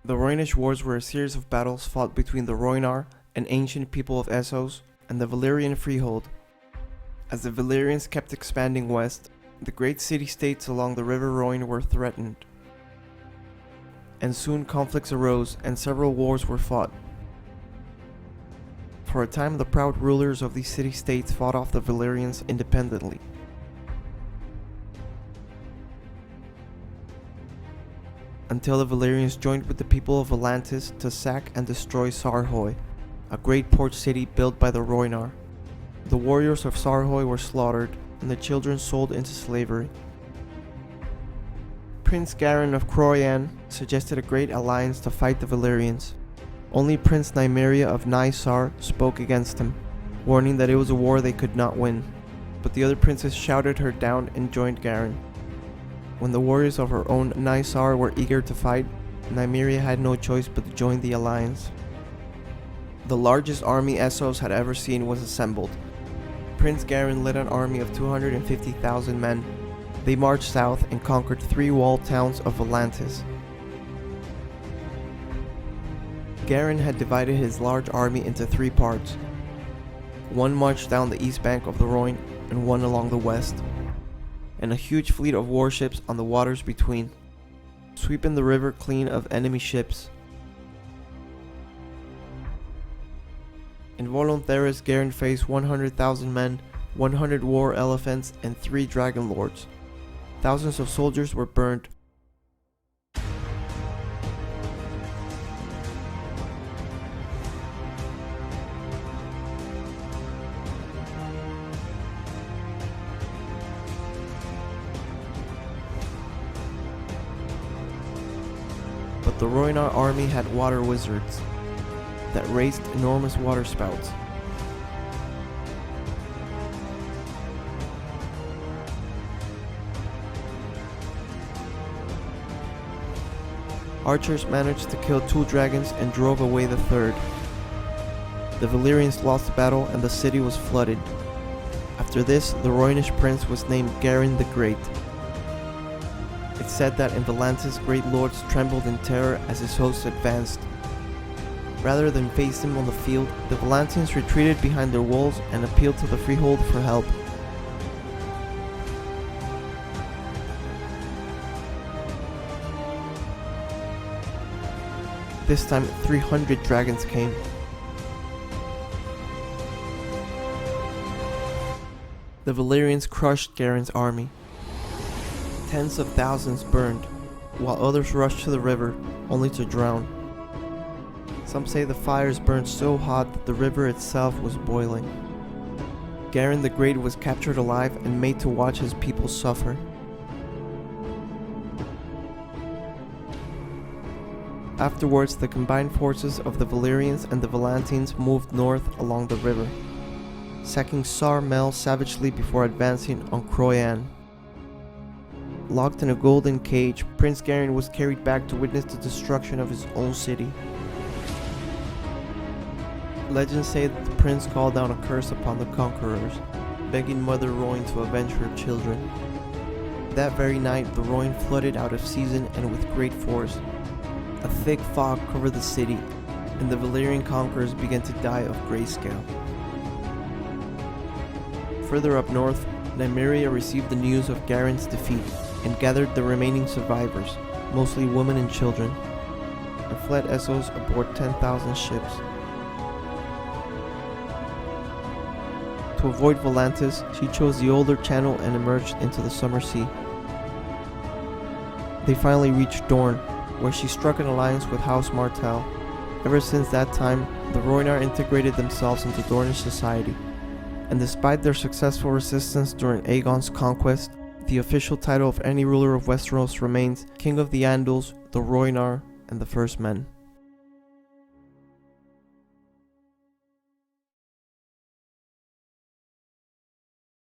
The Rhoynish Wars were a series of battles fought between the Rhoynar, an ancient people of Essos, and the Valyrian Freehold. As the Valyrians kept expanding west, the great city-states along the river Rhoyne were threatened. And soon conflicts arose and several wars were fought. For a time, the proud rulers of these city-states fought off the Valyrians independently. Until the Valyrians joined with the people of Atlantis to sack and destroy Sarhoy, a great port city built by the Rhoynar. The warriors of Sarhoy were slaughtered, and the children sold into slavery. Prince Garin of Rhoynar suggested a great alliance to fight the Valyrians. Only Prince Nymeria of Nysar spoke against him, warning that it was a war they could not win, but the other princes shouted her down and joined Garin. When the warriors of her own Nysar were eager to fight, Nymeria had no choice but to join the alliance. The largest army Essos had ever seen was assembled. Prince Garin led an army of 250,000 men. They marched south and conquered 3 walled towns of Atlantis. Garin had divided his large army into 3 parts. One marched down the east bank of the Rhoyne and one along the west, and a huge fleet of warships on the waters between, sweeping the river clean of enemy ships. In Volontheris, Garin faced 100,000 men, 100 war elephants, and 3 dragon lords. Thousands of soldiers were burned. But the Rhoynar army had water wizards that raised enormous water spouts. Archers managed to kill 2 dragons and drove away the 3rd. The Valyrians lost the battle and the city was flooded. After this, the Rhoynish prince was named Garin the Great. It's said that in Atlantis, great lords trembled in terror as his hosts advanced. Rather than face him on the field, the Valantians retreated behind their walls and appealed to the Freehold for help. This time, 300 dragons came. The Valyrians crushed Garin's army. Tens of thousands burned, while others rushed to the river, only to drown. Some say the fires burned so hot that the river itself was boiling. Garin the Great was captured alive and made to watch his people suffer. Afterwards, the combined forces of the Valyrians and the Valantians moved north along the river, sacking Sar Mel savagely before advancing on Rhoynar. Locked in a golden cage, Prince Garin was carried back to witness the destruction of his own city. Legends say that the prince called down a curse upon the conquerors, begging Mother Rhoyne to avenge her children. That very night, the Rhoyne flooded out of season and with great force. A thick fog covered the city, and the Valyrian conquerors began to die of grayscale. Further up north, Nymeria received the news of Garin's defeat and gathered the remaining survivors, mostly women and children, and fled Essos aboard 10,000 ships. To avoid Volantis, she chose the older channel and emerged into the summer sea. They finally reached Dorne, where she struck an alliance with House Martell. Ever since that time, the Rhoynar integrated themselves into Dornish society, and despite their successful resistance during Aegon's conquest, the official title of any ruler of Westeros remains King of the Andals, the Rhoynar, and the First Men.